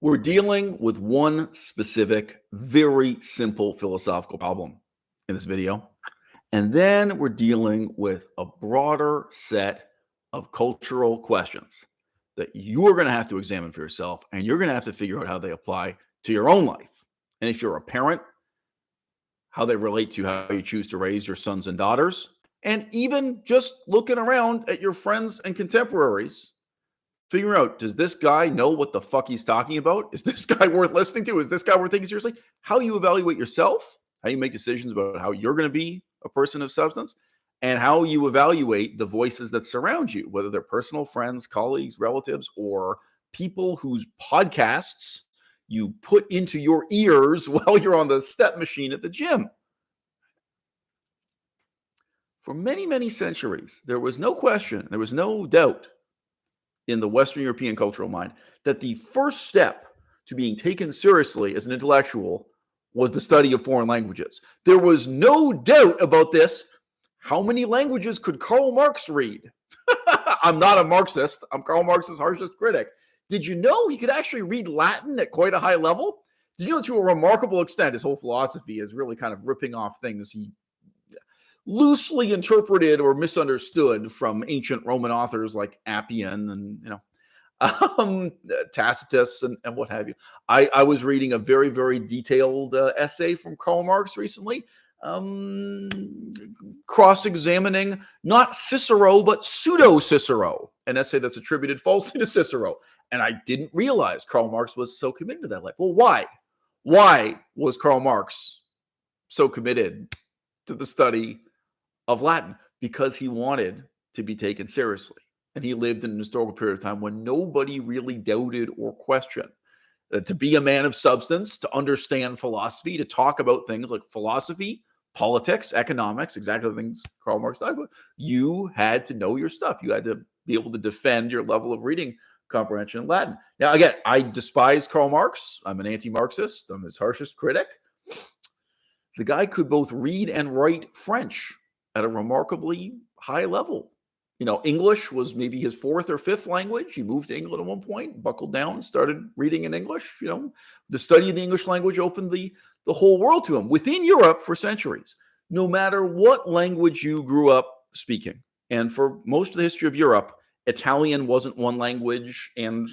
We're dealing with one specific, very simple philosophical problem in this video. And then we're dealing with a broader set of cultural questions that you are going to have to examine for yourself, and you're going to have to figure out how they apply to your own life. And if you're a parent, how they relate to how you choose to raise your sons and daughters, and even just looking around at your friends and contemporaries, figure out, does this guy know what the fuck he's talking about? Is this guy worth listening to? Is this guy worth taking seriously? How you evaluate yourself, how you make decisions about how you're going to be a person of substance, and how you evaluate the voices that surround you, whether they're personal friends, colleagues, relatives, or people whose podcasts you put into your ears while you're on the step machine at the gym. For many, many centuries, there was no question, there was no doubt in the Western European cultural mind that the first step to being taken seriously as an intellectual was the study of foreign languages. There was no doubt about this. How many languages could Karl Marx read? I'm not a Marxist. I'm Karl Marx's harshest critic. Did you know he could actually read Latin at quite a high level? Did you know, to a remarkable extent, his whole philosophy is really kind of ripping off things he loosely interpreted or misunderstood from ancient Roman authors like Appian and, Tacitus and what have you. I was reading a very, very detailed essay from Karl Marx recently, cross-examining not Cicero, but pseudo-Cicero, an essay that's attributed falsely to Cicero. And I didn't realize Karl Marx was so committed to that life. Well, why? Why was Karl Marx so committed to the study of Latin? Because he wanted to be taken seriously. And he lived in an historical period of time when nobody really doubted or questioned. To be a man of substance, to understand philosophy, to talk about things like philosophy, politics, economics, exactly the things Karl Marx talked about, you had to know your stuff. You had to be able to defend your level of reading comprehension in Latin. Now, again, I despise Karl Marx. I'm an anti-Marxist. I'm his harshest critic. The guy could both read and write French at a remarkably high level. You know, English was maybe his fourth or fifth language. He moved to England at one point, buckled down, started reading in English. You know, the study of the English language opened the whole world to him. Within Europe for centuries, no matter what language you grew up speaking, and for most of the history of Europe, Italian wasn't one language, and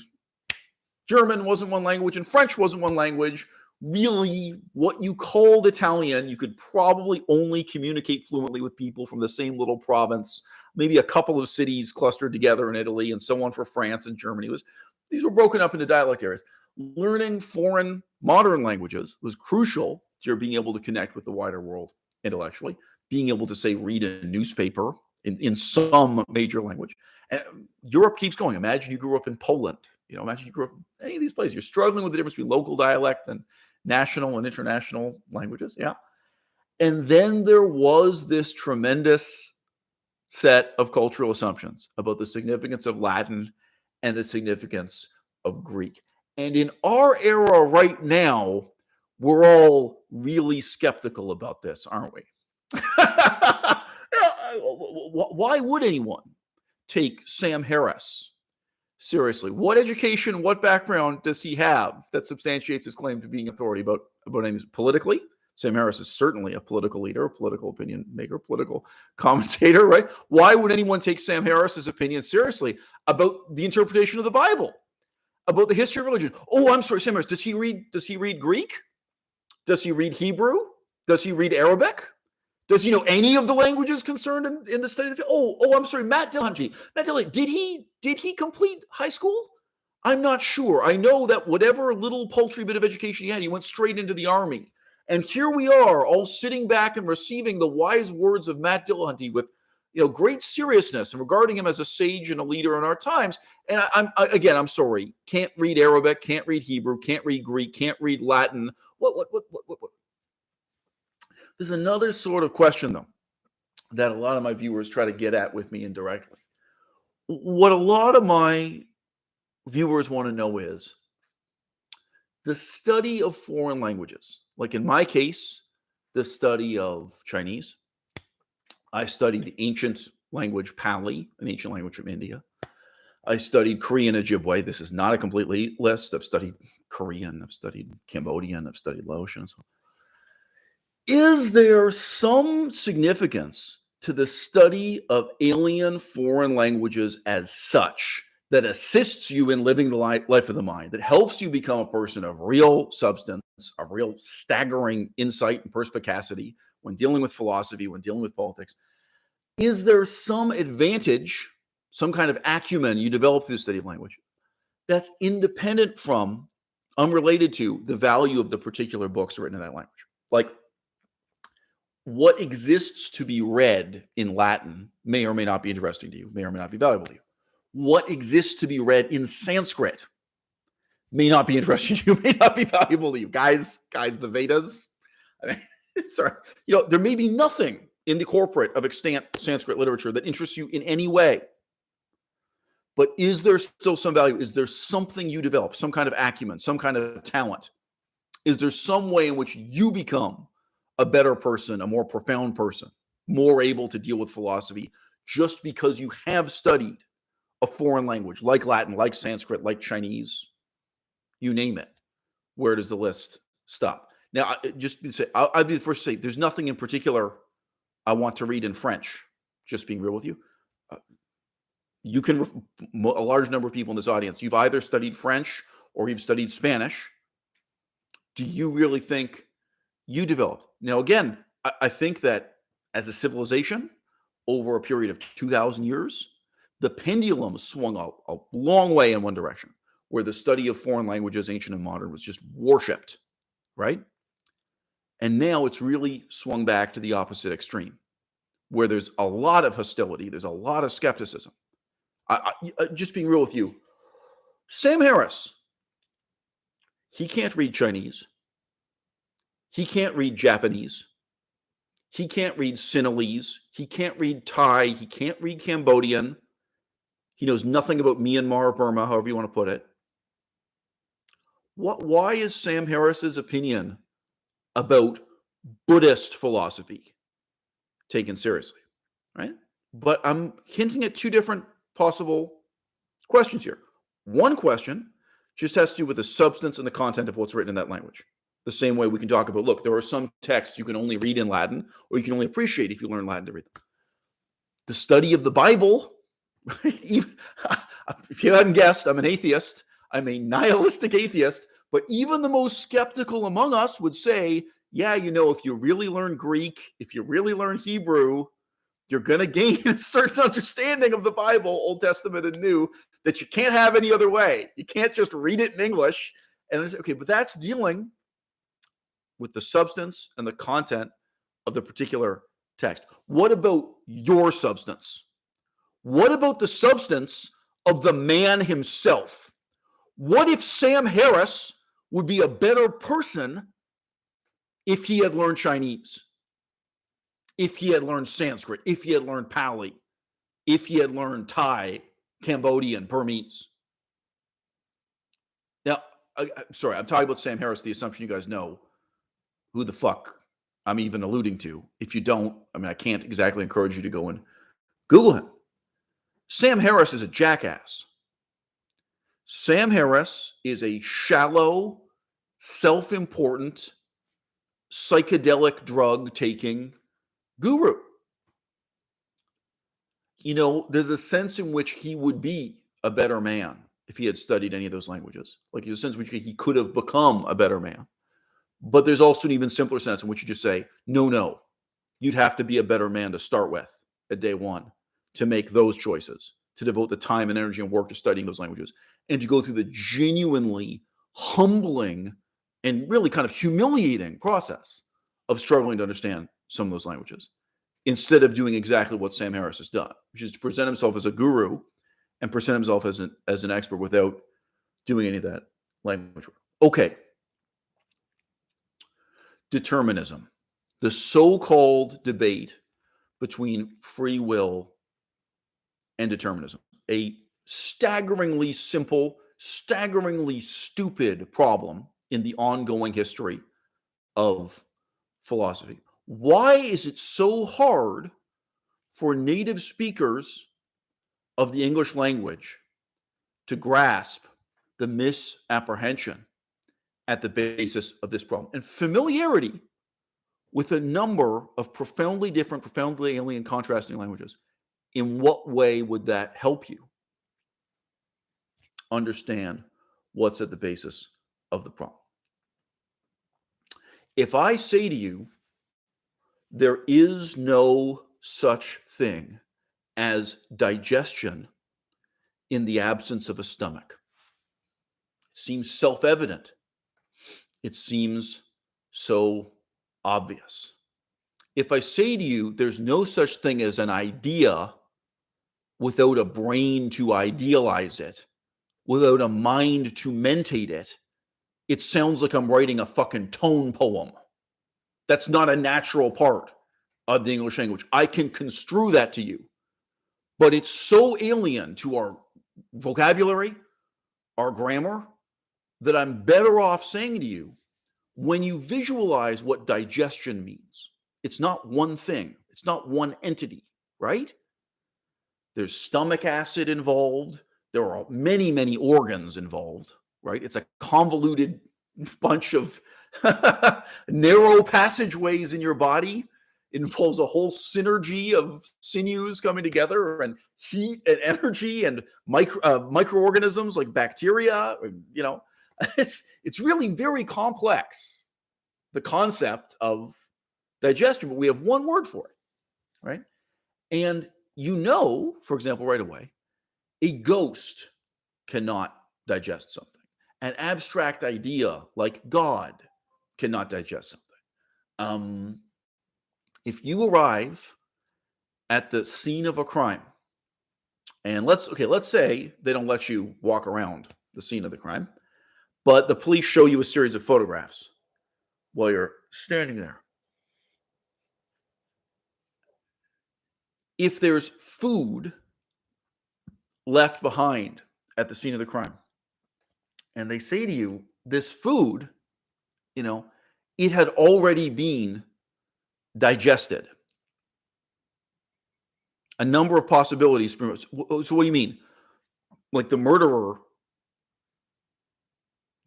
German wasn't one language, and French wasn't one language. Really, what you called Italian, you could probably only communicate fluently with people from the same little province, maybe a couple of cities clustered together in Italy, and so on for France and Germany. These were broken up into dialect areas. Learning foreign modern languages was crucial to your being able to connect with the wider world intellectually, being able to, say, read a newspaper in some major language. And Europe keeps going. Imagine you grew up in Poland. You know, imagine you grew up in any of these places. You're struggling with the difference between local dialect and national and international languages. Yeah. And then there was this tremendous set of cultural assumptions about the significance of Latin and the significance of Greek. And in our era right now, we're all really skeptical about this, aren't we? Why would anyone take Sam Harris seriously? What education, what background does he have that substantiates his claim to being authority about anything politically? Sam Harris is certainly a political leader, a political opinion maker, political commentator, right? Why would anyone take Sam Harris's opinion seriously about the interpretation of the Bible, about the history of religion? Oh, I'm sorry, Sam Harris. Does he read Greek? Does he read Hebrew? Does he read Arabic? Does he know any of the languages concerned in the study of the Oh, I'm sorry, Matt Dillahunty. Matt Dillahunty, did he complete high school? I'm not sure. I know that whatever little paltry bit of education he had, he went straight into the army. And here we are, all sitting back and receiving the wise words of Matt Dillahunty with, great seriousness and regarding him as a sage and a leader in our times. And I'm sorry, can't read Arabic, can't read Hebrew, can't read Greek, can't read Latin. What? There's another sort of question, though, that a lot of my viewers try to get at with me indirectly. What a lot of my viewers want to know is the study of foreign languages. Like in my case, the study of Chinese. I studied the ancient language Pali, an ancient language from India. I studied Korean Ojibwe. This is not a complete list. I've studied Korean, I've studied Cambodian, I've studied Laotian. So is there some significance to the study of alien foreign languages as such that assists you in living the life of the mind, that helps you become a person of real substance, of real staggering insight and perspicacity when dealing with philosophy, when dealing with politics? Is there some advantage, some kind of acumen you develop through the study of language that's independent from, unrelated to the value of the particular books written in that language? Like, what exists to be read in Latin may or may not be interesting to you, may or may not be valuable to you. What exists to be read in Sanskrit may not be interesting to you, may not be valuable to you. Guys, the Vedas. I mean, sorry, there may be nothing in the corporate of extant Sanskrit literature that interests you in any way. But is there still some value? Is there something you develop, some kind of acumen, some kind of talent? Is there some way in which you become a better person, a more profound person, more able to deal with philosophy just because you have studied a foreign language like Latin, like Sanskrit, like Chinese, you name it? Where does the list stop? Now, I'd be the first to say there's nothing in particular I want to read in French, just being real with you. You can, a large number of people in this audience, you've either studied French or you've studied Spanish. Do you really think you developed? Now, again, I think that as a civilization, over a period of 2,000 years, the pendulum swung a long way in one direction, where the study of foreign languages, ancient and modern, was just worshipped, right? And now it's really swung back to the opposite extreme, where there's a lot of hostility, there's a lot of skepticism. Just being real with you, Sam Harris, he can't read Chinese. He can't read Japanese. He can't read Sinhalese. He can't read Thai. He can't read Cambodian. He knows nothing about Myanmar or Burma, however you want to put it. Why is Sam Harris's opinion about Buddhist philosophy taken seriously, right? But I'm hinting at two different possible questions here. One question just has to do with the substance and the content of what's written in that language. The same way we can talk about, look, there are some texts you can only read in Latin, or you can only appreciate if you learn Latin to read them. The study of the Bible, even, if you hadn't guessed, I'm an atheist. I'm a nihilistic atheist, but even the most skeptical among us would say, yeah, if you really learn Greek, if you really learn Hebrew, you're going to gain a certain understanding of the Bible, Old Testament and New, that you can't have any other way. You can't just read it in English. And I say, okay, but that's dealing with the substance and the content of the particular text. What about your substance? What about the substance of the man himself? What if Sam Harris would be a better person if he had learned Chinese, if he had learned Sanskrit, if he had learned Pali, if he had learned Thai, Cambodian, Burmese? Now, sorry, I'm talking about Sam Harris, the assumption you guys know who the fuck I'm even alluding to. If you don't, I can't exactly encourage you to go and Google him. Sam Harris is a jackass. Sam Harris is a shallow, self-important, psychedelic drug-taking guru. There's a sense in which he would be a better man if he had studied any of those languages. Like, there's a sense in which he could have become a better man. But there's also an even simpler sense in which you just say, no, you'd have to be a better man to start with at day one to make those choices, to devote the time and energy and work to studying those languages, and to go through the genuinely humbling and really kind of humiliating process of struggling to understand some of those languages, instead of doing exactly what Sam Harris has done, which is to present himself as a guru and present himself as an expert without doing any of that language work. Okay. Determinism, the so-called debate between free will and determinism, a staggeringly simple, staggeringly stupid problem in the ongoing history of philosophy. Why is it so hard for native speakers of the English language to grasp the misapprehension at the basis of this problem. And familiarity with a number of profoundly different, profoundly alien, contrasting languages, in what way would that help you understand what's at the basis of the problem? If I say to you, there is no such thing as digestion in the absence of a stomach, it seems self-evident. It seems so obvious. If I say to you, there's no such thing as an idea without a brain to idealize it, without a mind to mentate it, it sounds like I'm writing a fucking tone poem. That's not a natural part of the English language. I can construe that to you, but it's so alien to our vocabulary, our grammar, that I'm better off saying to you, when you visualize what digestion means, it's not one thing, it's not one entity, right? There's stomach acid involved. There are many, many organs involved, right? It's a convoluted bunch of narrow passageways in your body. It involves a whole synergy of sinews coming together, and heat and energy, and microorganisms like bacteria. You know, it's really very complex, the concept of digestion, but we have one word for it, right? And you know, for example, right away, a ghost cannot digest something. An abstract idea like God cannot digest something. If you arrive at the scene of a crime, and let's say they don't let you walk around the scene of the crime, but the police show you a series of photographs while you're standing there. If there's food left behind at the scene of the crime, and they say to you, this food, you know, it had already been digested. A number of possibilities. So what do you mean? Like the murderer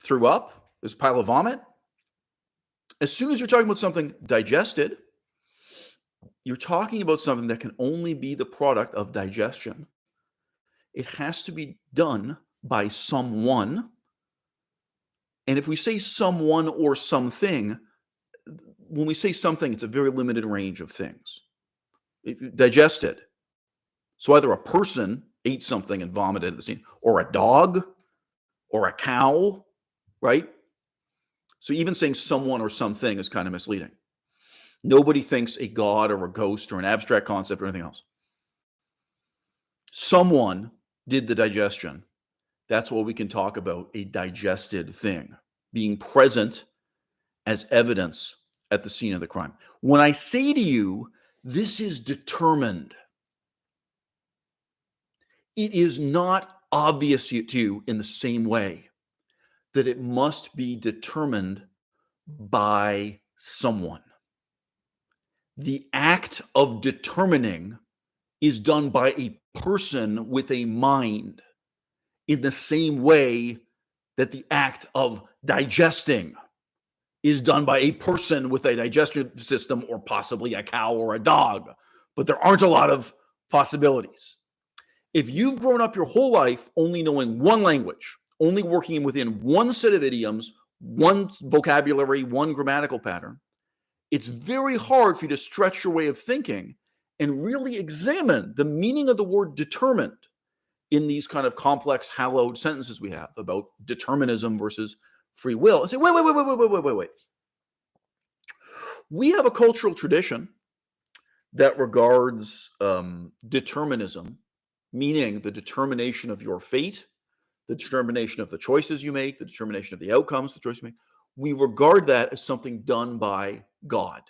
threw up? There's a pile of vomit? As soon as you're talking about something digested, you're talking about something that can only be the product of digestion. It has to be done by someone. And if we say someone or something, when we say something, it's a very limited range of things. Digested. So either a person ate something and vomited at the scene, or a dog, or a cow, right? So even saying someone or something is kind of misleading. Nobody thinks a god or a ghost or an abstract concept or anything else. Someone did the digestion. That's what we can talk about, a digested thing being present as evidence at the scene of the crime. When I say to you, this is determined, it is not obvious to you in the same way that it must be determined by someone. The act of determining is done by a person with a mind, in the same way that the act of digesting is done by a person with a digestive system, or possibly a cow or a dog. But there aren't a lot of possibilities. If you've grown up your whole life only knowing one language, only working within one set of idioms, one vocabulary, one grammatical pattern, it's very hard for you to stretch your way of thinking and really examine the meaning of the word determined in these kind of complex, hallowed sentences we have about determinism versus free will, and say, wait. We have a cultural tradition that regards determinism, meaning the determination of your fate, the determination of the choices you make, the determination of the outcomes, the choices you make. We regard that as something done by God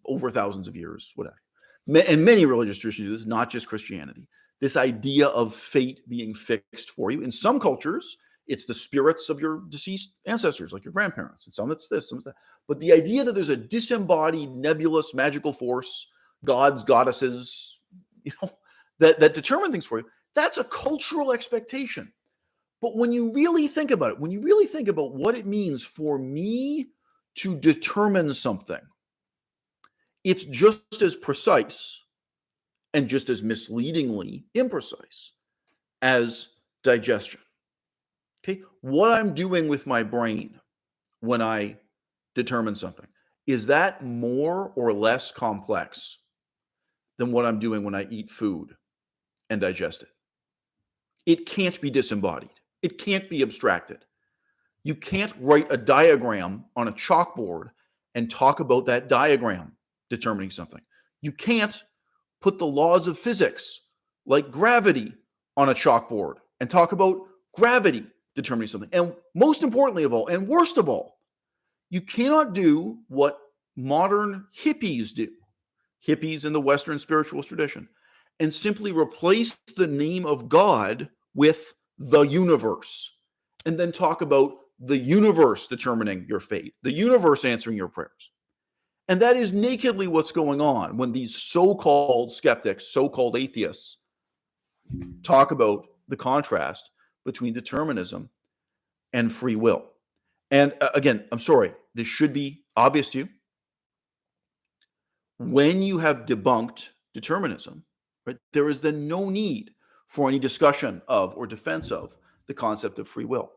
over thousands of years, whatever. And many religious traditions do this, not just Christianity. This idea of fate being fixed for you. In some cultures, it's the spirits of your deceased ancestors, like your grandparents. And some it's this, some it's that. But the idea that there's a disembodied, nebulous, magical force, gods, goddesses, that determine things for you, that's a cultural expectation. But when you really think about it, when you really think about what it means for me to determine something, it's just as precise and just as misleadingly imprecise as digestion. Okay, what I'm doing with my brain when I determine something, is that more or less complex than what I'm doing when I eat food and digest it? It can't be disembodied. It can't be abstracted. You can't write a diagram on a chalkboard and talk about that diagram determining something. You can't put the laws of physics, like gravity, on a chalkboard and talk about gravity determining something. And most importantly of all, and worst of all, you cannot do what modern hippies do, hippies in the Western spiritualist tradition, and simply replace the name of God with the universe, and then talk about the universe determining your fate, the universe answering your prayers. And that is nakedly what's going on when these so-called skeptics, so-called atheists, talk about the contrast between determinism and free will. And again, I'm sorry, this should be obvious to you. When you have debunked determinism, right, there is then no need for any discussion of or defense of the concept of free will,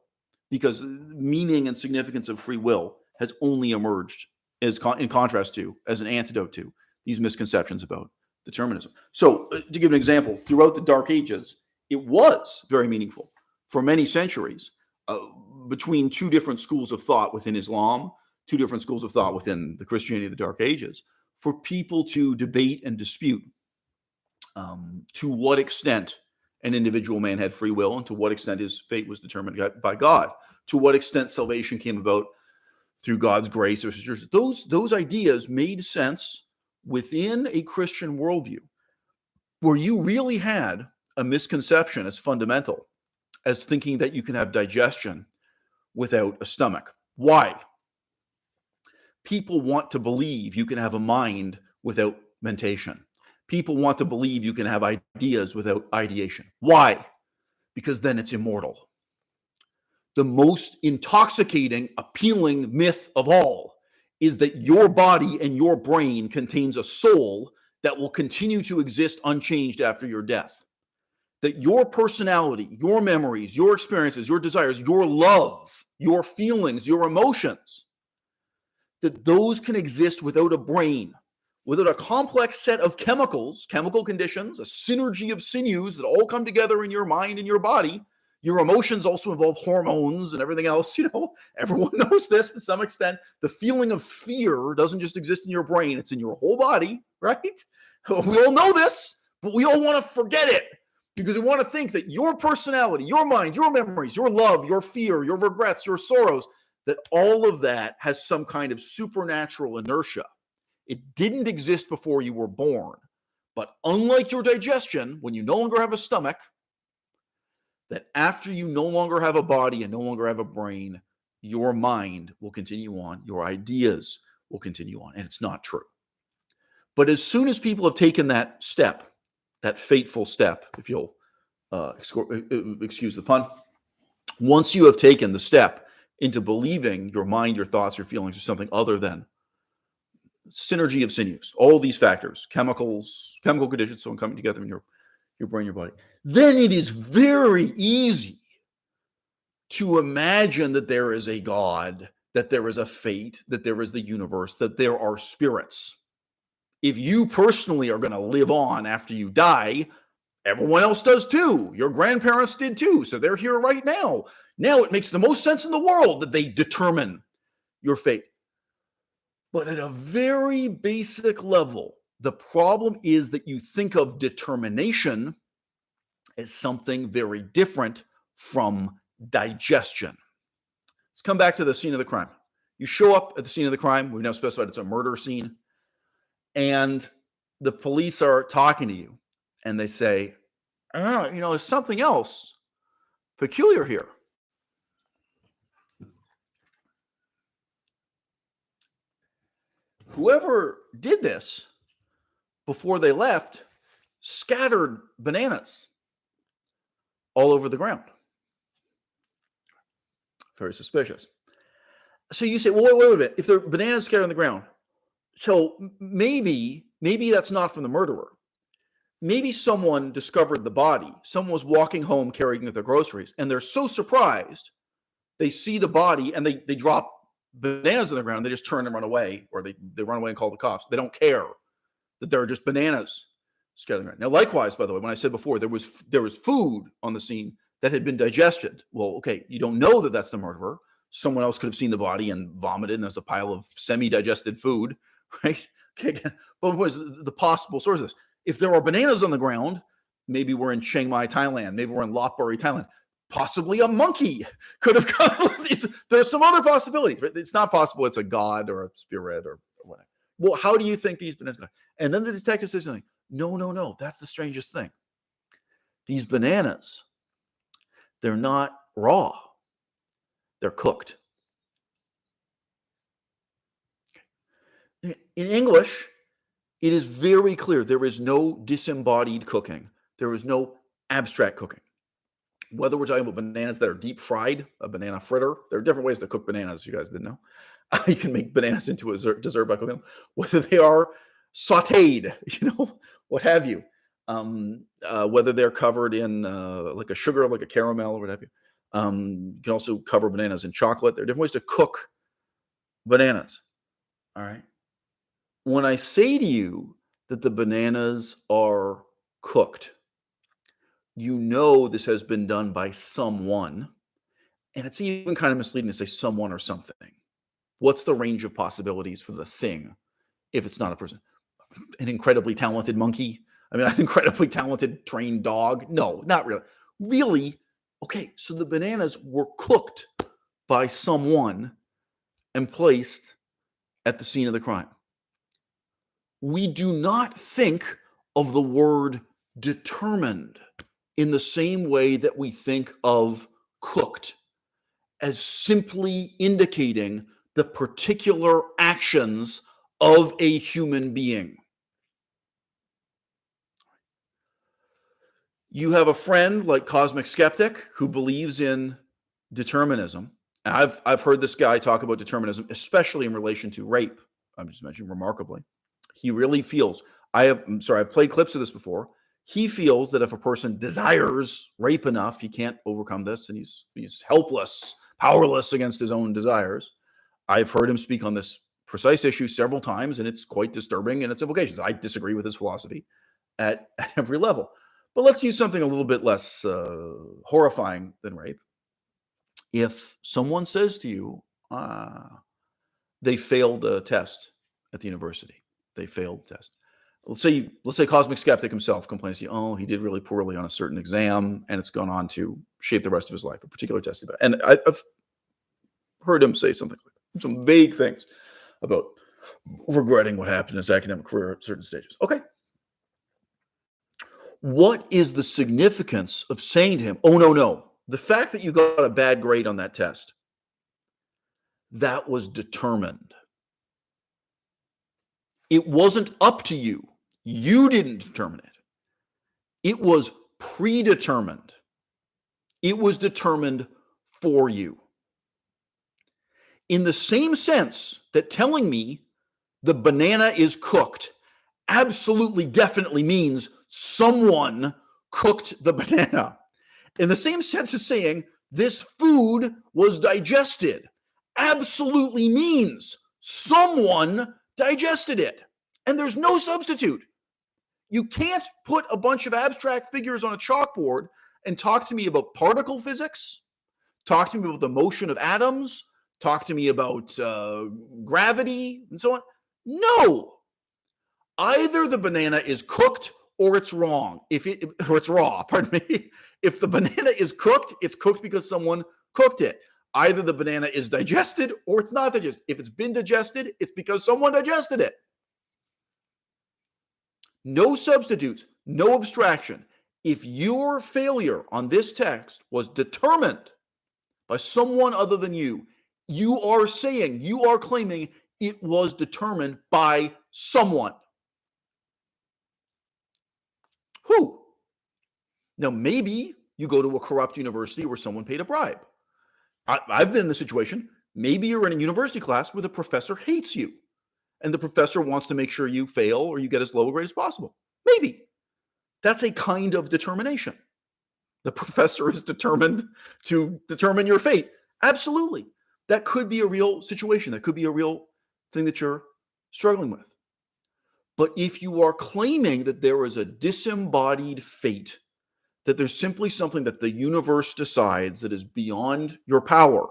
because meaning and significance of free will has only emerged as in contrast to, as an antidote to, these misconceptions about determinism. So, to give an example, throughout the Dark Ages, it was very meaningful for many centuries between two different schools of thought within Islam, two different schools of thought within the Christianity of the Dark Ages, for people to debate and dispute to what extent an individual man had free will and to what extent his fate was determined by God, to what extent salvation came about through God's grace. Those ideas made sense within a Christian worldview where you really had a misconception as fundamental as thinking that you can have digestion without a stomach. Why? People want to believe you can have a mind without mentation. People want to believe you can have ideas without ideation. Why? Because then it's immortal. The most intoxicating, appealing myth of all is that your body and your brain contains a soul that will continue to exist unchanged after your death. That your personality, your memories, your experiences, your desires, your love, your feelings, your emotions, that those can exist without a brain, without a complex set of chemicals, chemical conditions, a synergy of sinews that all come together in your mind and your body. Your emotions also involve hormones and everything else. Everyone knows this to some extent. The feeling of fear doesn't just exist in your brain, it's in your whole body, right? We all know this, but we all want to forget it because we want to think that your personality, your mind, your memories, your love, your fear, your regrets, your sorrows, that all of that has some kind of supernatural inertia. It didn't exist before you were born. But unlike your digestion, when you no longer have a stomach, that after you no longer have a body and no longer have a brain, your mind will continue on, your ideas will continue on, and it's not true. But as soon as people have taken that step, that fateful step, if you'll excuse the pun, once you have taken the step into believing your mind, your thoughts, your feelings are something other than synergy of sinews, all these factors, chemical conditions, so coming together in your brain, your body, then it is very easy to imagine that there is a God, that there is a fate, that there is the universe, that there are spirits. If you personally are going to live on after you die, everyone else does too. Your grandparents did too, so they're here right now. Now it makes the most sense in the world that they determine your fate. But at a very basic level, the problem is that you think of determination as something very different from digestion. Let's come back to the scene of the crime. You show up at the scene of the crime. We've now specified it's a murder scene. And the police are talking to you. And they say, oh, there's something else peculiar here. Whoever did this before they left scattered bananas all over the ground. Very suspicious. So you say, well, wait a minute. If there are bananas scattered on the ground, so maybe that's not from the murderer. Maybe someone discovered the body. Someone was walking home carrying their groceries, and they're so surprised. They see the body, and they drop bananas on the ground. They just turn and run away, or they run away and call the cops. They don't care that there are just bananas scattered on the ground. Now, likewise, by the way, when I said before, there was food on the scene that had been digested. Well, okay, you don't know that that's the murderer. Someone else could have seen the body and vomited, and there's a pile of semi-digested food, right? Okay, but what is the possible source of this? If there are bananas on the ground, maybe we're in Chiang Mai, Thailand. Maybe we're in Lopburi, Thailand. Possibly a monkey could have come. There's some other possibilities. Right? It's not possible it's a god or a spirit or whatever. Well, how do you think these bananas are? And then the detective says something. No. That's the strangest thing. These bananas, they're not raw. They're cooked. In English, it is very clear there is no disembodied cooking. There is no abstract cooking. Whether we're talking about bananas that are deep fried, a banana fritter, there are different ways to cook bananas, you guys didn't know. You can make bananas into a dessert by cooking them. Whether they are sauteed, what have you. Whether they're covered in like a sugar, like a caramel or what have you. You can also cover bananas in chocolate. There are different ways to cook bananas. All right. When I say to you that the bananas are cooked, you know this has been done by someone, and it's even kind of misleading to say someone or something. What's the range of possibilities for the thing if it's not a person? An incredibly talented monkey? I mean, an incredibly talented trained dog? No, not really. Really? Okay, so the bananas were cooked by someone and placed at the scene of the crime. We do not think of the word determined in the same way that we think of cooked, as simply indicating the particular actions of a human being. You have a friend like Cosmic Skeptic who believes in determinism. And I've heard this guy talk about determinism, especially in relation to rape. I'm just mentioning remarkably. He really feels, I've played clips of this before. He feels that if a person desires rape enough, he can't overcome this, and he's helpless, powerless against his own desires. I've heard him speak on this precise issue several times, and it's quite disturbing in its implications. I disagree with his philosophy at every level. But let's use something a little bit less horrifying than rape. If someone says to you, they failed a test at the university, they failed the test. Let's say Cosmic Skeptic himself complains to you, he did really poorly on a certain exam, and it's gone on to shape the rest of his life, a particular test. And I've heard him say something like that, some vague things about regretting what happened in his academic career at certain stages. Okay. What is the significance of saying to him, no, the fact that you got a bad grade on that test, that was determined. It wasn't up to you. You didn't determine it. It was predetermined. It was determined for you. In the same sense that telling me the banana is cooked absolutely definitely means someone cooked the banana. In the same sense as saying this food was digested absolutely means someone digested it. And there's no substitute. You can't put a bunch of abstract figures on a chalkboard and talk to me about particle physics, talk to me about the motion of atoms, talk to me about gravity, and so on. No. Either the banana is cooked or it's wrong. Or it's raw, pardon me. If the banana is cooked, it's cooked because someone cooked it. Either the banana is digested or it's not digested. If it's been digested, it's because someone digested it. No substitutes, no abstraction. If your failure on this text was determined by someone other than you, you are claiming it was determined by someone. Who? Now, maybe you go to a corrupt university where someone paid a bribe. I've been in the situation. Maybe you're in a university class where the professor hates you and the professor wants to make sure you fail or you get as low a grade as possible. Maybe. That's a kind of determination. The professor is determined to determine your fate. Absolutely. That could be a real situation. That could be a real thing that you're struggling with. But if you are claiming that there is a disembodied fate, that there's simply something that the universe decides that is beyond your power,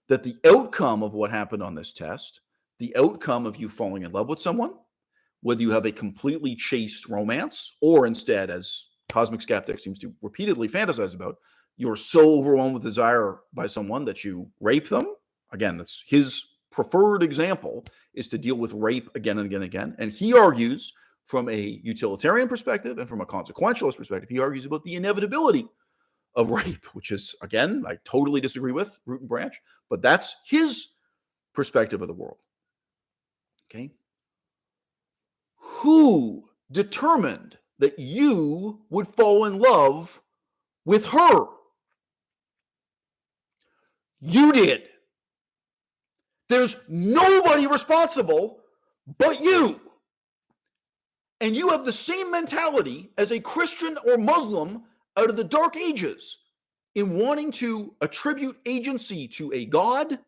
that the outcome of what happened on this test, the outcome of you falling in love with someone, whether you have a completely chaste romance or instead, as Cosmic Skeptic seems to repeatedly fantasize about, you're so overwhelmed with desire by someone that you rape them. Again, that's his preferred example, is to deal with rape again and again and again. And he argues from a utilitarian perspective and from a consequentialist perspective, he argues about the inevitability of rape, which is, again, I totally disagree with, root and branch, but that's his perspective of the world. Okay. Who determined that you would fall in love with her? You did. There's nobody responsible but you. And you have the same mentality as a Christian or Muslim out of the Dark Ages in wanting to attribute agency to a God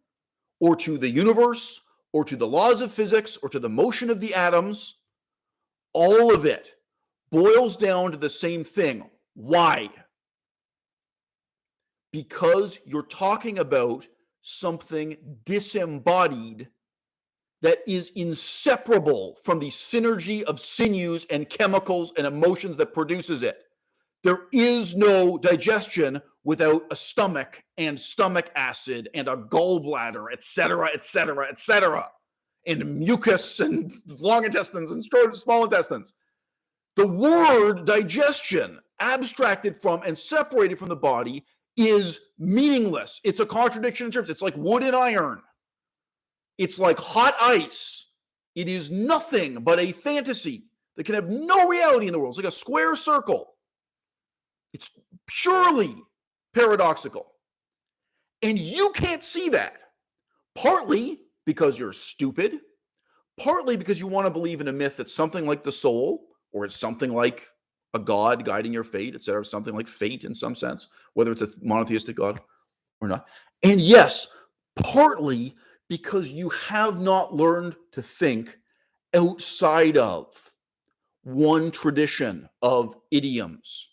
or to the universe or to the laws of physics or to the motion of the atoms. All of it boils down to the same thing. Why? Because you're talking about something disembodied that is inseparable from the synergy of sinews and chemicals and emotions that produces it. There is no digestion without a stomach and stomach acid and a gallbladder, etc., etc., etc., and mucus and long intestines and small intestines. The word digestion, abstracted from and separated from the body, is meaningless. It's a contradiction in terms. It's like wood and iron. It's like hot ice. It is nothing but a fantasy that can have no reality in the world. It's like a square circle. It's purely paradoxical. And you can't see that. Partly because you're stupid. Partly because you want to believe in a myth that's something like the soul, or it's something like a God guiding your fate, etc., something like fate in some sense, whether it's a monotheistic God or not. And yes, partly because you have not learned to think outside of one tradition of idioms,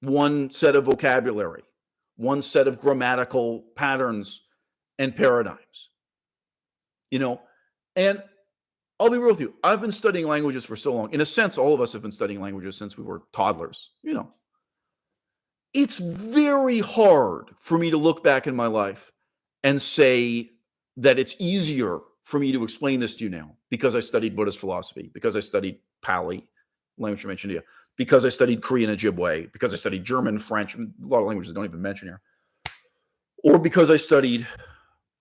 one set of vocabulary, one set of grammatical patterns and paradigms. And I'll be real with you. I've been studying languages for so long. In a sense, all of us have been studying languages since we were toddlers. It's very hard for me to look back in my life and say that it's easier for me to explain this to you now because I studied Buddhist philosophy, because I studied Pali, language I mentioned to you, because I studied Korean Ojibwe, because I studied German, French, a lot of languages I don't even mention here, or because I studied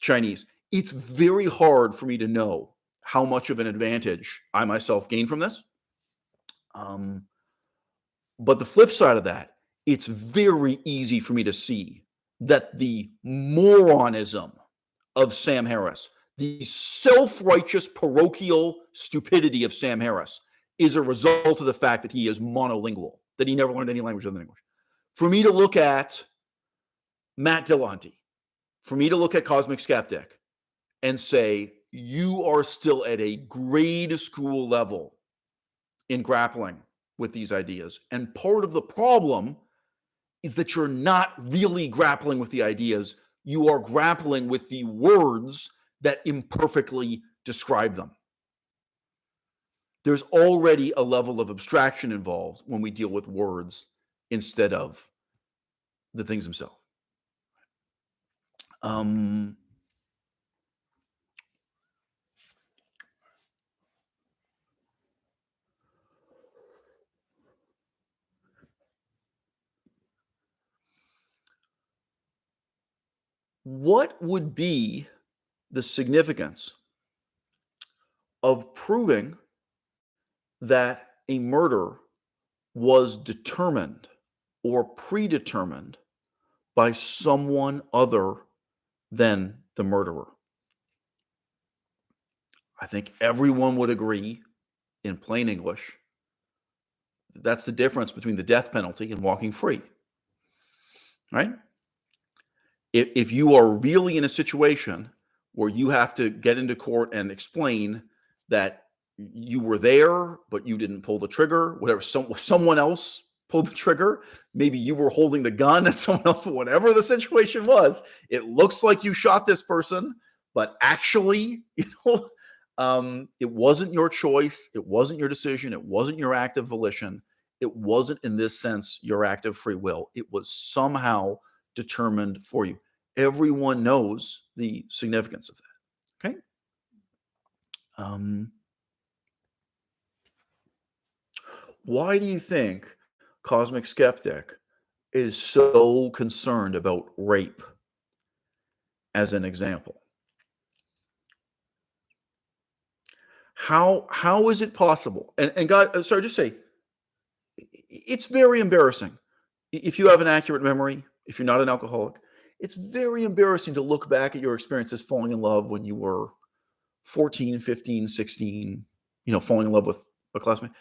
Chinese. It's very hard for me to know how much of an advantage I myself gain from this. But the flip side of that, it's very easy for me to see that the moronism of Sam Harris, the self-righteous parochial stupidity of Sam Harris, is a result of the fact that he is monolingual, that he never learned any language other than English. For me to look at Matt Dillahunty, for me to look at Cosmic Skeptic and say, you are still at a grade school level in grappling with these ideas. And part of the problem is that you're not really grappling with the ideas. You are grappling with the words that imperfectly describe them. There's already a level of abstraction involved when we deal with words instead of the things themselves. What would be the significance of proving that a murder was determined or predetermined by someone other than the murderer. I think everyone would agree, in plain English, that's the difference between the death penalty and walking free, right? If you are really in a situation where you have to get into court and explain that you were there, but you didn't pull the trigger, whatever, someone else pulled the trigger, maybe you were holding the gun and someone else, but whatever the situation was, it looks like you shot this person, but actually, it wasn't your choice. It wasn't your decision. It wasn't your act of volition. It wasn't, in this sense, your act of free will. It was somehow determined for you. Everyone knows the significance of that. Okay. Why do you think Cosmic Skeptic is so concerned about rape as an example? How is it possible? And God, sorry, just say, it's very embarrassing. If you have an accurate memory, if you're not an alcoholic, it's very embarrassing to look back at your experiences falling in love when you were 14, 15, 16, falling in love with a classmate.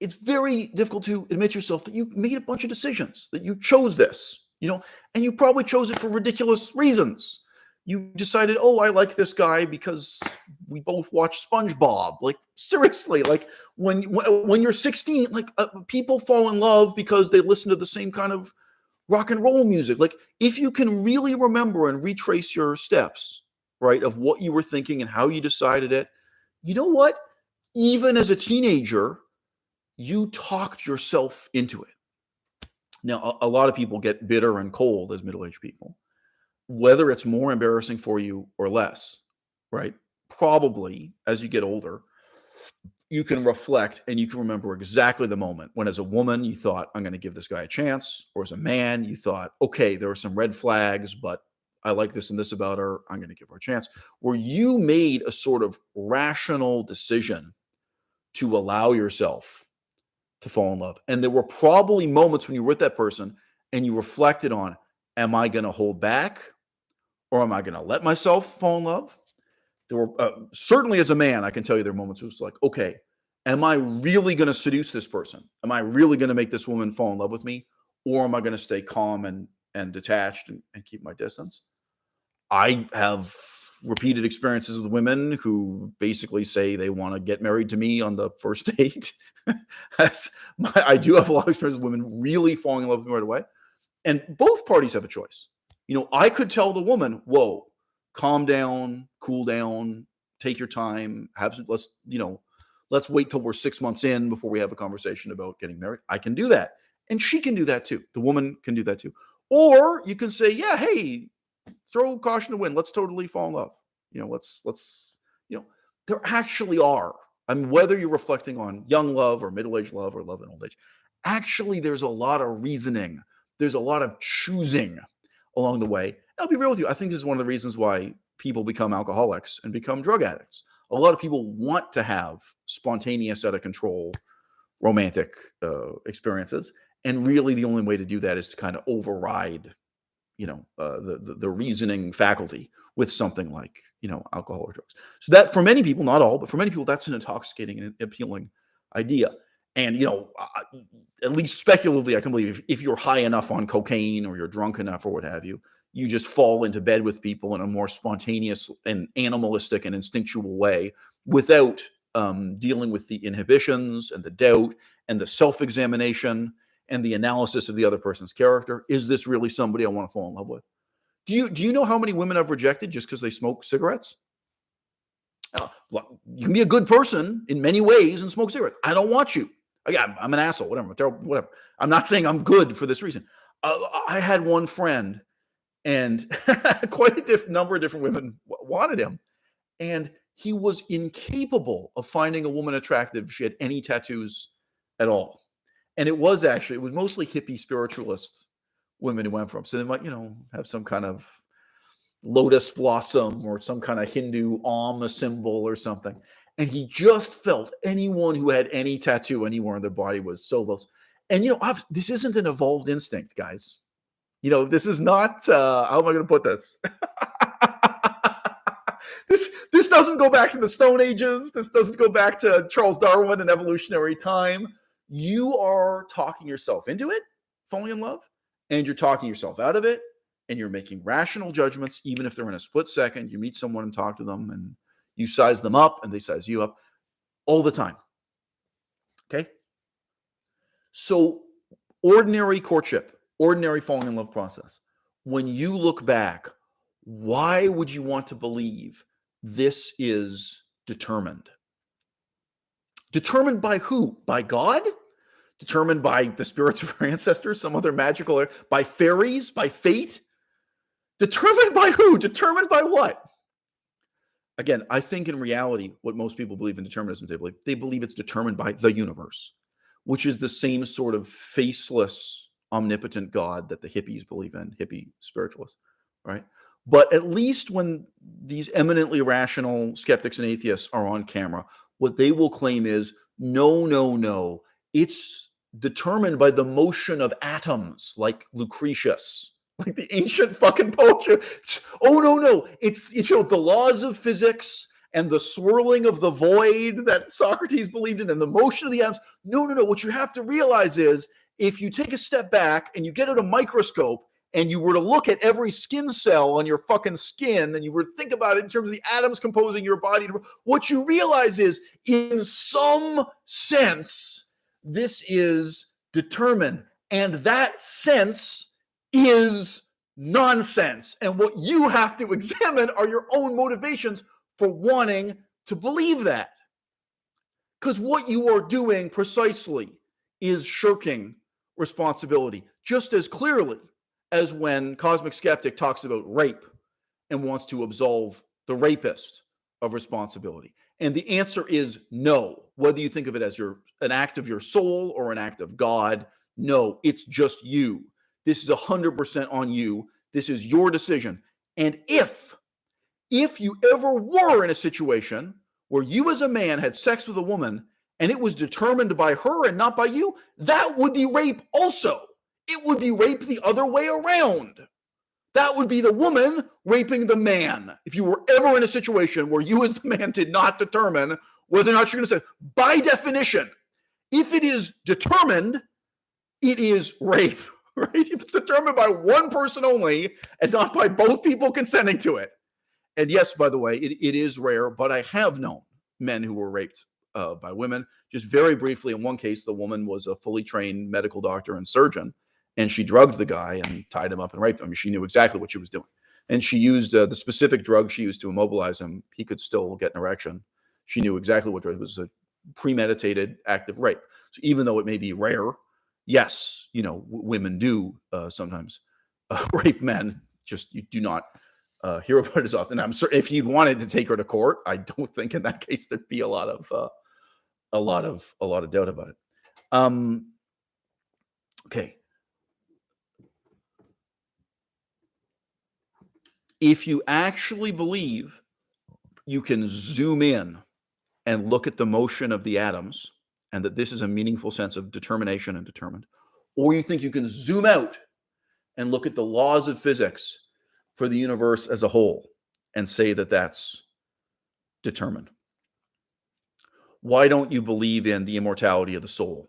It's very difficult to admit yourself that you made a bunch of decisions, that you chose this, and you probably chose it for ridiculous reasons. You decided, oh, I like this guy because we both watch SpongeBob. Like, seriously, like when you're 16, like people fall in love because they listen to the same kind of rock and roll music. Like, if you can really remember and retrace your steps, right, of what you were thinking and how you decided it, you know what? Even as a teenager, you talked yourself into it. Now, a lot of people get bitter and cold as middle-aged people. Whether it's more embarrassing for you or less, right? Probably as you get older, you can reflect and you can remember exactly the moment when, as a woman, you thought, I'm going to give this guy a chance. Or as a man, you thought, okay, there are some red flags, but I like this and this about her. I'm going to give her a chance. Where you made a sort of rational decision to allow yourself to fall in love. And there were probably moments when you were with that person and you reflected on, am I going to hold back? Or am I going to let myself fall in love? There were certainly, as a man, I can tell you there are moments where it's like, okay, am I really going to seduce this person? Am I really going to make this woman fall in love with me? Or am I going to stay calm and detached and keep my distance? I have repeated experiences with women who basically say they want to get married to me on the first date. I do have a lot of experience with women really falling in love with me right away. And both parties have a choice. I could tell the woman, whoa, calm down, cool down, take your time, let's wait till we're 6 months in before we have a conversation about getting married. I can do that. And she can do that too. The woman can do that too. Or you can say, yeah, hey, throw caution to the wind. Let's totally fall in love. There actually are. I mean, whether you're reflecting on young love or middle-aged love or love in old age, actually there's a lot of reasoning. There's a lot of choosing along the way. I'll be real with you. I think this is one of the reasons why people become alcoholics and become drug addicts. A lot of people want to have spontaneous, out of control, romantic experiences. And really the only way to do that is to kind of override, the reasoning faculty with something like, alcohol or drugs. So that, for many people, not all, but for many people, that's an intoxicating and appealing idea. And, at least speculatively, I can believe if you're high enough on cocaine or you're drunk enough or what have you, you just fall into bed with people in a more spontaneous and animalistic and instinctual way without dealing with the inhibitions and the doubt and the self-examination and the analysis of the other person's character. Is this really somebody I want to fall in love with? Do you know how many women I've rejected just because they smoke cigarettes? You can be a good person in many ways and smoke cigarettes. I don't want you. I'm an asshole, whatever. I'm not saying I'm good for this reason. I had one friend, and quite a number of different women wanted him, and he was incapable of finding a woman attractive. She had any tattoos at all. And it was mostly hippie spiritualist women who went for him. So they might, have some kind of lotus blossom or some kind of Hindu Om symbol or something. And he just felt anyone who had any tattoo anywhere on their body was so low. And, this isn't an evolved instinct, guys. This is not, how am I going to put this? This doesn't go back to the Stone Ages. This doesn't go back to Charles Darwin and evolutionary time. You are talking yourself into it, falling in love, and you're talking yourself out of it, and you're making rational judgments, even if they're in a split second. You meet someone and talk to them, and you size them up, and they size you up all the time. Okay? So, ordinary courtship, ordinary falling in love process. When you look back, why would you want to believe this is determined? Determined by who? By God? Determined by the spirits of our ancestors, some other magical, by fairies, by fate? Determined by who? Determined by what? Again, I think in reality, what most people believe in determinism, they believe it's determined by the universe, which is the same sort of faceless, omnipotent God that the hippies believe in, hippie spiritualists, right? But at least when these eminently rational skeptics and atheists are on camera, what they will claim is, no, it's determined by the motion of atoms, like Lucretius, like the ancient fucking poetry. Oh, no, it's the laws of physics and the swirling of the void that Socrates believed in and the motion of the atoms. No, what you have to realize is, if you take a step back and you get out a microscope and you were to look at every skin cell on your fucking skin and you were to think about it in terms of the atoms composing your body, what you realize is, in some sense, this is determined. And that sense is nonsense. And what you have to examine are your own motivations for wanting to believe that. Because what you are doing precisely is shirking responsibility, just as clearly as when Cosmic Skeptic talks about rape and wants to absolve the rapist of responsibility. And the answer is no. Whether you think of it as an act of your soul or an act of God, no, it's just you. This is 100% on you. This is your decision. And if you ever were in a situation where you as a man had sex with a woman and it was determined by her and not by you, that would be rape also. It would be rape the other way around. That would be the woman raping the man. If you were ever in a situation where you as the man did not determine whether or not you're going to say, by definition, if it is determined, it is rape, right? If it's determined by one person only and not by both people consenting to it. And yes, by the way, it is rare, but I have known men who were raped by women. Just very briefly, in one case, the woman was a fully trained medical doctor and surgeon, and she drugged the guy and tied him up and raped him. I mean, she knew exactly what she was doing. And she used the specific drug she used to immobilize him. He could still get an erection. She knew exactly what drug. It was a premeditated act of rape. So even though it may be rare, yes, women do sometimes rape men. Just you do not hear about it as often. I'm certain if you wanted to take her to court, I don't think in that case there'd be a lot of doubt about it. Okay. If you actually believe you can zoom in and look at the motion of the atoms and that this is a meaningful sense of determination and determined, or you think you can zoom out and look at the laws of physics for the universe as a whole and say that that's determined, why don't you believe in the immortality of the soul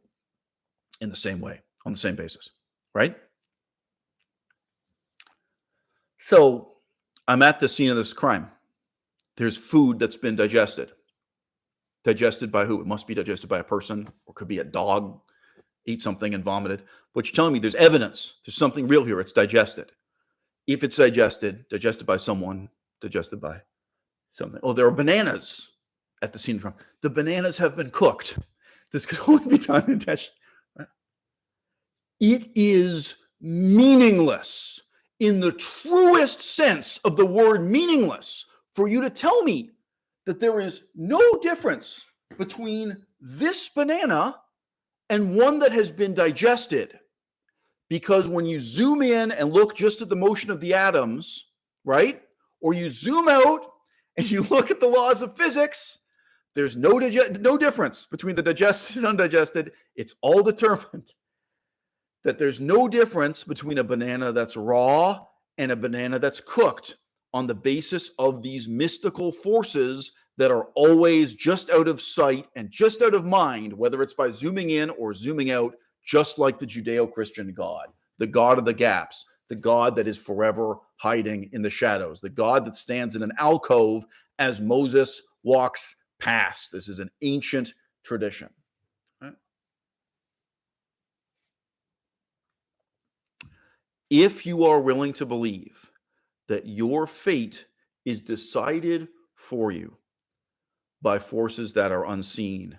in the same way, on the same basis, right? So I'm at the scene of this crime. There's food that's been digested. Digested by who? It must be digested by a person, or could be a dog, ate something and vomited. But you're telling me there's evidence. There's something real here. It's digested. If it's digested by someone, digested by something. Oh, there are bananas at the scene of the crime. The bananas have been cooked. This could only be done intentionally. Right? It is meaningless, in the truest sense of the word meaningless, for you to tell me that there is no difference between this banana and one that has been digested. Because when you zoom in and look just at the motion of the atoms, right? Or you zoom out and you look at the laws of physics, there's no difference between the digested and undigested. It's all determined. that there's no difference between a banana that's raw and a banana that's cooked on the basis of these mystical forces that are always just out of sight and just out of mind, whether it's by zooming in or zooming out, just like the Judeo-Christian God, the God of the gaps, the God that is forever hiding in the shadows, the God that stands in an alcove as Moses walks past. This is an ancient tradition. Right? If you are willing to believe that your fate is decided for you by forces that are unseen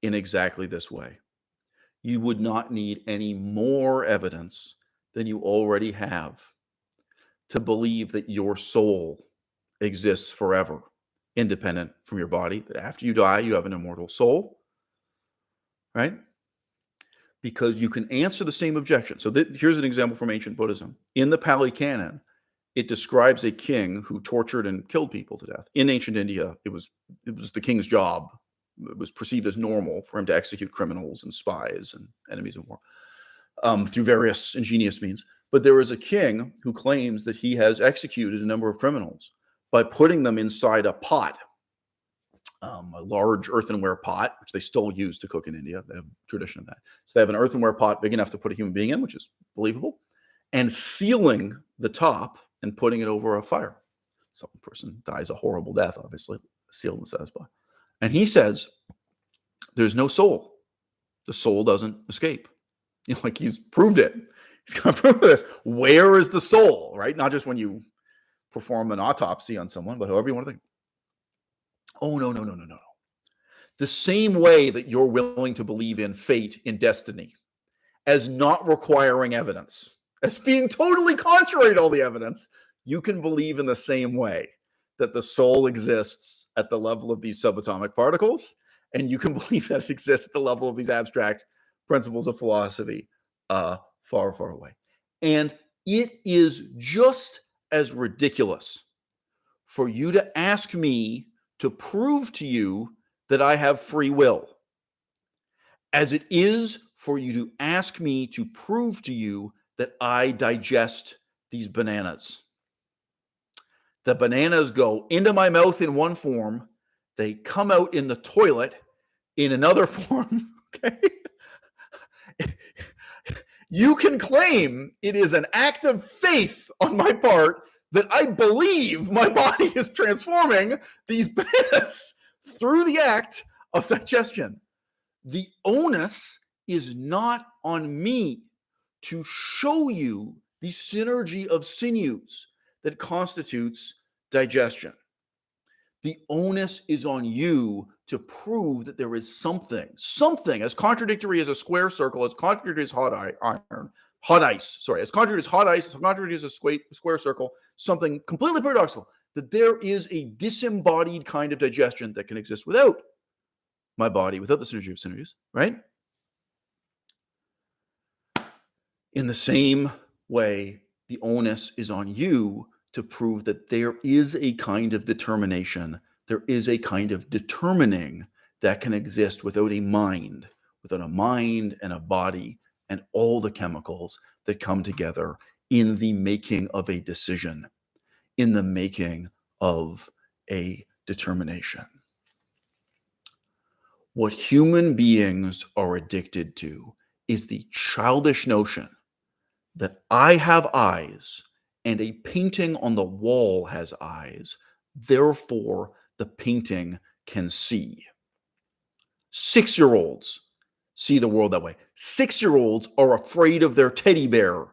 in exactly this way, you would not need any more evidence than you already have to believe that your soul exists forever, independent from your body, that after you die, you have an immortal soul, right? Because you can answer the same objection. So here's an example from ancient Buddhism. In the Pali Canon, it describes a king who tortured and killed people to death. In ancient India, it was the king's job. It was perceived as normal for him to execute criminals and spies and enemies of war through various ingenious means. But there is a king who claims that he has executed a number of criminals by putting them inside a pot, a large earthenware pot, which they still use to cook in India. They have a tradition of that. So they have an earthenware pot big enough to put a human being in, which is believable, and sealing the top and putting it over a fire. Some person dies a horrible death, obviously, sealed and satisfied. And he says, there's no soul. The soul doesn't escape. Like he's proved it. He's going to prove this. Where is the soul, right? Not just when you perform an autopsy on someone, but however you want to think. Oh, no. The same way that you're willing to believe in fate, in destiny, as not requiring evidence, as being totally contrary to all the evidence, you can believe in the same way that the soul exists at the level of these subatomic particles, and you can believe that it exists at the level of these abstract principles of philosophy far, far away. And it is just as ridiculous for you to ask me to prove to you that I have free will as it is for you to ask me to prove to you that I digest these bananas. The bananas go into my mouth in one form, they come out in the toilet in another form, okay? You can claim it is an act of faith on my part that I believe my body is transforming these bananas through the act of digestion. The onus is not on me to show you the synergy of sinews that constitutes digestion. The onus is on you to prove that there is something as contradictory as a square circle, as contradictory as hot ice, as contradictory as hot ice, as contradictory as a square circle, something completely paradoxical, that there is a disembodied kind of digestion that can exist without my body, without the synergy of synergies, right? In the same way, the onus is on you to prove that there is a kind of determination, there is a kind of determining that can exist without a mind and a body and all the chemicals that come together in the making of a decision, in the making of a determination. What human beings are addicted to is the childish notion that I have eyes and a painting on the wall has eyes, therefore the painting can see. 6-year-olds see the world that way. 6-year-olds are afraid of their teddy bear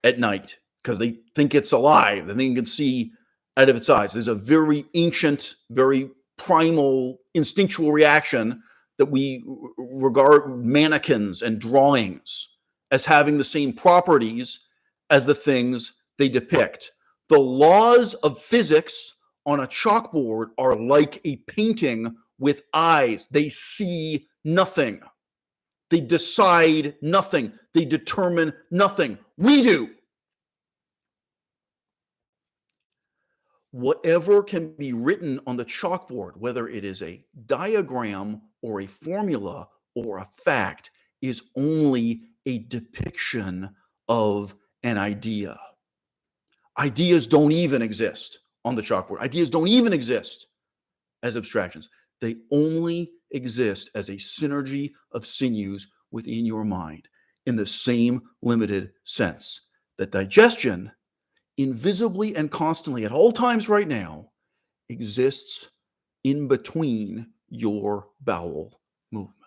at night because they think it's alive. They think it can see out of its eyes. There's a very ancient, very primal, instinctual reaction that we regard mannequins and drawings as having the same properties as the things they depict. The laws of physics on a chalkboard are like a painting with eyes. They see nothing. They decide nothing. They determine nothing. We do. Whatever can be written on the chalkboard, whether it is a diagram or a formula or a fact, is only a depiction of an idea. Ideas don't even exist on the chalkboard. Ideas don't even exist as abstractions. They only exist as a synergy of sinews within your mind in the same limited sense that digestion, invisibly and constantly at all times right now, exists in between your bowel movements.